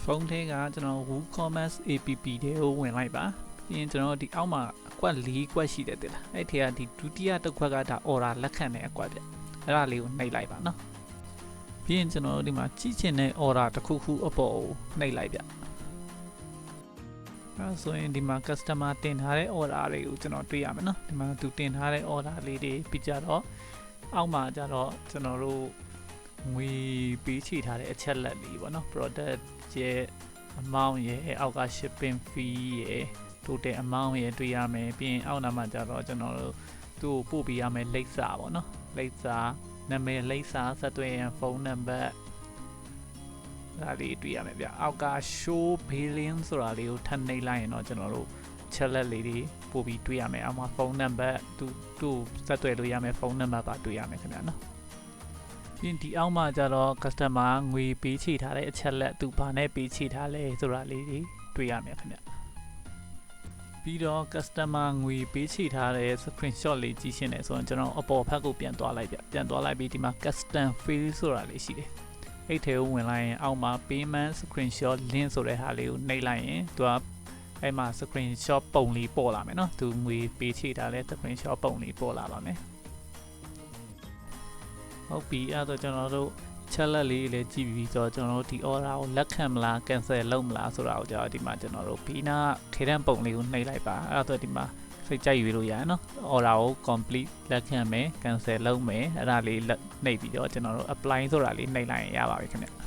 ဖုန်းထဲကကျွန်တော် WooCommerce app တွေကိုဝင်လိုက်ပါပြီးရင်ကျွန်တော်ဒီအောက်မှာအကွက်၄ကွက်ရှိတယ်တဲ့လားအဲ့ထဲကဒီဒုတိယတစ်ခွက်ကဒါ order လက်ခံတဲ့အကွက်ပြအဲ့ဒါလေးကိုနှိပ်လိုက်ပါနော်ပြီးရင်ကျွန်တော်ဒီမှာကြည့်ချင်တဲ့ order တစ်ခုခုအပေါ်ကိုနှိပ်လိုက်ပြအဲဆိုရင်ဒီမှာ customer တင်ထားတဲ့ order တွေကိုကျွန်တော်တွေ့ရမယ်နော်ဒီမှာသူတင်ထားတဲ့ order လေးတွေပြီးကြတော့အောက်မှာကြတော့ကျွန်တော်တို့ငွေပေးချေထားတဲ့အချက်လက်လေးပေါ့နော် product ရဲ့ amount ရဲ့အောက်က shipping fee ရဲ့ total amount ရဲ့တွေ့ရမယ်ပြီးရင်အောက်နားမှာကြတော့ကျွန်တော်တို့သူ့ကိုပို့ပေးရမယ်လိပ်စာပေါ့နော်လိပ်စာနာမည်လိပ်စာဆက်သွယ်ရန်ဖုန်းနံပါတ်ဒါလေးတွေ့ရမယ်ဗျအောက်က show billing ဆိုတာလေးကိုထပ်နှိပ်လိုက်ရင်တော့ကျွန်တော်တို့ချက်လက်လေးတွေပို့ပြီးတွေ့ရမယ်အောက်မှာဖုန်းနံပါတ်သူ့ဆက်သွယ်လို့ရမယ်ဖုန်းနံပါတ်ပါတွေ့ရမယ်ခင်ဗျာနော်ပြီးဒီအောက်မှာကျတော့ customer ငွေပေးချေထားတဲ့အချက်လက်သူဘာနဲ့ပေးချေထားလဲဆိုတာလေးတွေတွေ့ရမယ်ခင်ဗျပြီးတော့ customer ငွေပေးချေထားတဲ့ screenshot လေးကြည့်ရှင်းတယ်ဆိုရင်ကျွန်တော်အပေါ်ဘက်ကိုပြန်သွားလိုက်ပြန်သွားလိုက်ပြီးဒီမှာ custom field ဆိုတာလေးရှိတယ်အဲ့ထဲကိုဝင်လိုက်ရင်အောက်မှာ payment screenshot link ဆိုတဲ့ဟာလေးကိုနှိပ်လိုက်ရင်သူကအဲ့မှာ screenshot ပုံလေးပေါ်လာမယ်နော်သူငွေပေးချေထားတဲ့ screenshot ပုံလေးပေါ်လာပါမယ်ဟုတ်ပြီအဲ့တော့ကျွန်တော်တို့ချက်လက်လေးလည်းကြည့်ပြီးတော့ကျွန်တော်တို့ဒီ order ကိုလက်ခံမလား cancel လုပ်မလားဆိုတာကိုကျွန်တော်ဒီမှာကျွန်တော်တို့ဘီနာထေတန်းပုံလေးကိုနှိပ်လိုက်ပါအဲ့တော့ဒီမှာစိတ်ကြိုက်ရွေးလို့ရတယ်နော် order ကို complete လက်ခံမယ် cancel လုပ်မယ်အဲ့ဒါလေးနှိပ်ပြီးတော့ကျွန်တော်တို့ apply ဆိုတာလေးနှိပ်လိုက်ရင်ရပါပြီခင်ဗျ